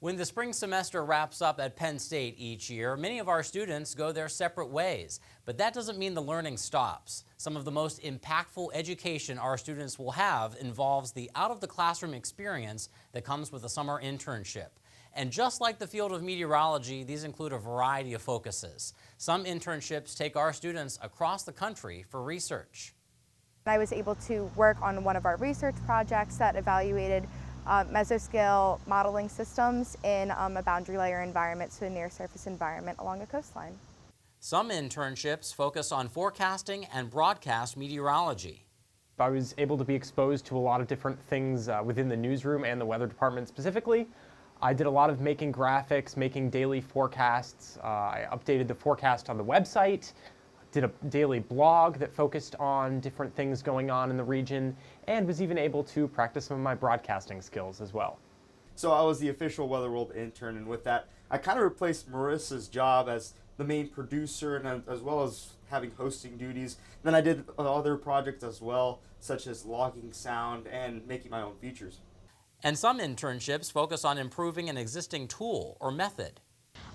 When the spring semester wraps up at Penn State each year, many of our students go their separate ways. But that doesn't mean the learning stops. Some of the most impactful education our students will have involves the out-of-the-classroom experience that comes with a summer internship. And just like the field of meteorology, these include a variety of focuses. Some internships take our students across the country for research. I was able to work on one of our research projects that evaluated mesoscale modeling systems in a boundary layer environment, so a near surface environment along a coastline. Some internships focus on forecasting and broadcast meteorology. I was able to be exposed to a lot of different things within the newsroom and the weather department specifically. I did a lot of making graphics, making daily forecasts. I updated the forecast on the website, did a daily blog that focused on different things going on in the region, and was even able to practice some of my broadcasting skills as well. So I was the official Weather World intern, and with that, I kind of replaced Marissa's job as the main producer, and as well as having hosting duties. Then I did other projects as well, such as logging sound and making my own features. And some internships focus on improving an existing tool or method.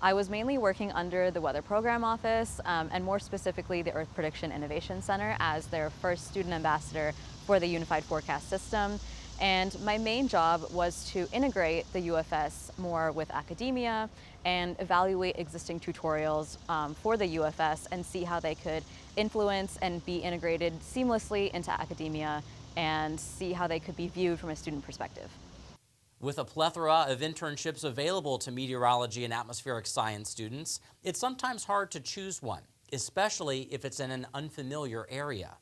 I was mainly working under the Weather Program Office, and more specifically the Earth Prediction Innovation Center as their first student ambassador for the Unified Forecast System. And my main job was to integrate the UFS more with academia and evaluate existing tutorials for the UFS and see how they could influence and be integrated seamlessly into academia and see how they could be viewed from a student perspective. With a plethora of internships available to meteorology and atmospheric science students, it's sometimes hard to choose one, especially if it's in an unfamiliar area.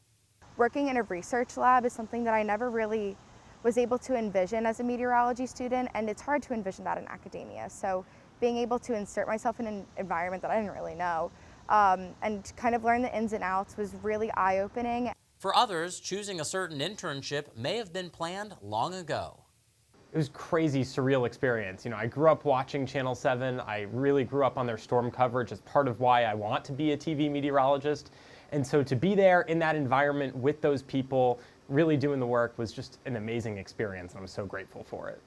Working in a research lab is something that I never really was able to envision as a meteorology student, and it's hard to envision that in academia. So being able to insert myself in an environment that I didn't really know and kind of learn the ins and outs was really eye-opening. For others, choosing a certain internship may have been planned long ago. It was a crazy, surreal experience. You know, I grew up watching Channel 7. I really grew up on their storm coverage as part of why I want to be a TV meteorologist. And so to be there in that environment with those people, really doing the work, was just an amazing experience, and I'm so grateful for it.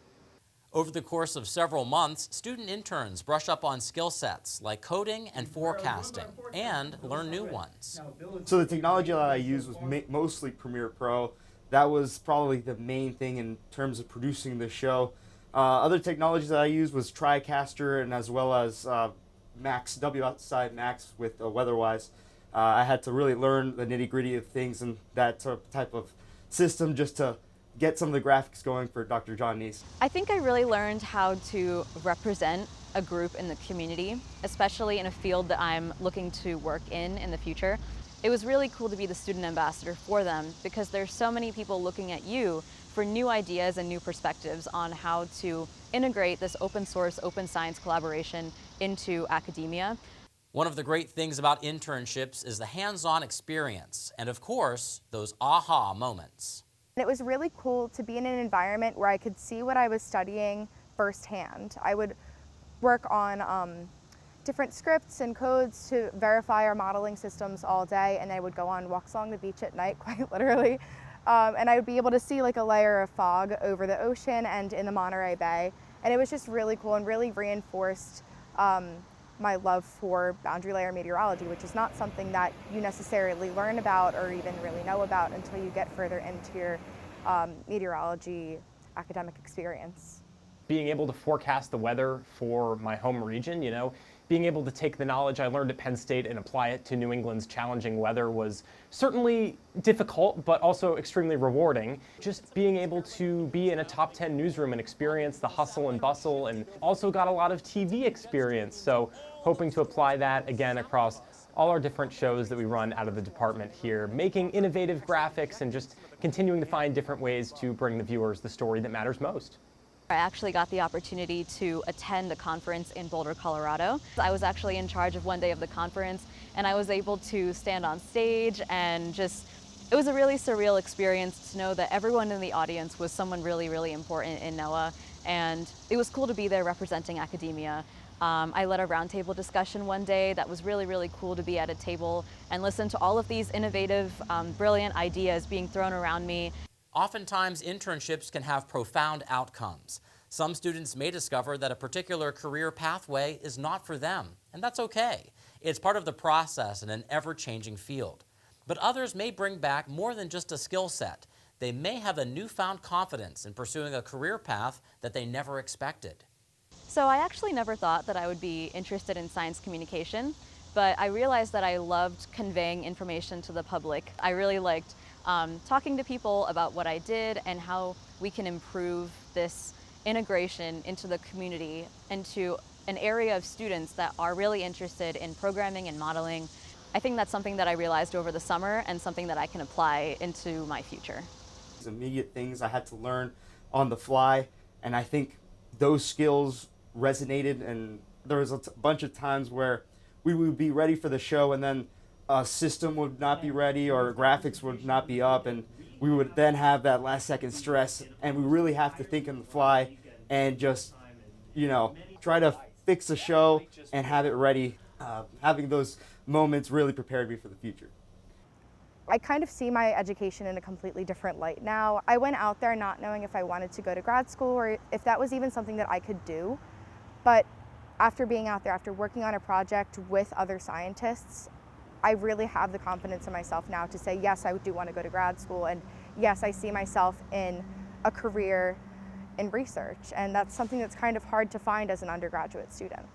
Over the course of several months, student interns brush up on skill sets like coding and forecasting and learn new ones. So the technology that I used was mostly Premiere Pro. That was probably the main thing in terms of producing the show. Other technologies that I used was TriCaster and as well as Max, WSI Max with WeatherWise. I had to really learn the nitty-gritty of things and that type of system just to get some of the graphics going for Dr. John Neese. I think I really learned how to represent a group in the community, especially in a field that I'm looking to work in the future. It was really cool to be the student ambassador for them because there's so many people looking at you for new ideas and new perspectives on how to integrate this open source, open science collaboration into academia. One of the great things about internships is the hands-on experience and, of course, those aha moments. It was really cool to be in an environment where I could see what I was studying firsthand. I would work on different scripts and codes to verify our modeling systems all day, and I would go on walks along the beach at night, quite literally, and I would be able to see like a layer of fog over the ocean and in the Monterey Bay, and it was just really cool and really reinforced my love for boundary layer meteorology, which is not something that you necessarily learn about or even really know about until you get further into your meteorology academic experience. Being able to forecast the weather for my home region, you know, being able to take the knowledge I learned at Penn State and apply it to New England's challenging weather was certainly difficult, but also extremely rewarding. Just being able to be in a top 10 newsroom and experience the hustle and bustle, and also got a lot of TV experience. So hoping to apply that again across all our different shows that we run out of the department here, making innovative graphics and just continuing to find different ways to bring the viewers the story that matters most. I actually got the opportunity to attend a conference in Boulder, Colorado. I was actually in charge of one day of the conference, and I was able to stand on stage and it was a really surreal experience to know that everyone in the audience was someone really, really important in NOAA, and it was cool to be there representing academia. I led a roundtable discussion one day that was really, really cool to be at a table and listen to all of these innovative, brilliant ideas being thrown around me. Oftentimes, internships can have profound outcomes. Some students may discover that a particular career pathway is not for them, and that's okay. It's part of the process in an ever-changing field. But others may bring back more than just a skill set. They may have a newfound confidence in pursuing a career path that they never expected. So I actually never thought that I would be interested in science communication, but I realized that I loved conveying information to the public. I really liked talking to people about what I did and how we can improve this integration into the community, into an area of students that are really interested in programming and modeling. I think that's something that I realized over the summer and something that I can apply into my future. Immediate things I had to learn on the fly, and I think those skills resonated, and there was a bunch of times where we would be ready for the show and then a system would not be ready or graphics would not be up, and we would then have that last second stress, and we really have to think on the fly and just, try to fix the show and have it ready. Having those moments really prepared me for the future. I kind of see my education in a completely different light now. I went out there not knowing if I wanted to go to grad school or if that was even something that I could do. But after being out there, after working on a project with other scientists, I really have the confidence in myself now to say, yes, I do want to go to grad school, and yes, I see myself in a career in research, and that's something that's kind of hard to find as an undergraduate student.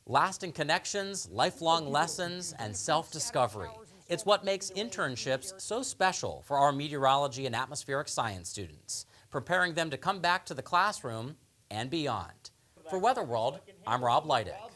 Lasting connections, lifelong lessons, and self-discovery. It's what makes internships so special for our meteorology and atmospheric science students, preparing them to come back to the classroom and beyond. For Weather World, I'm Lydick.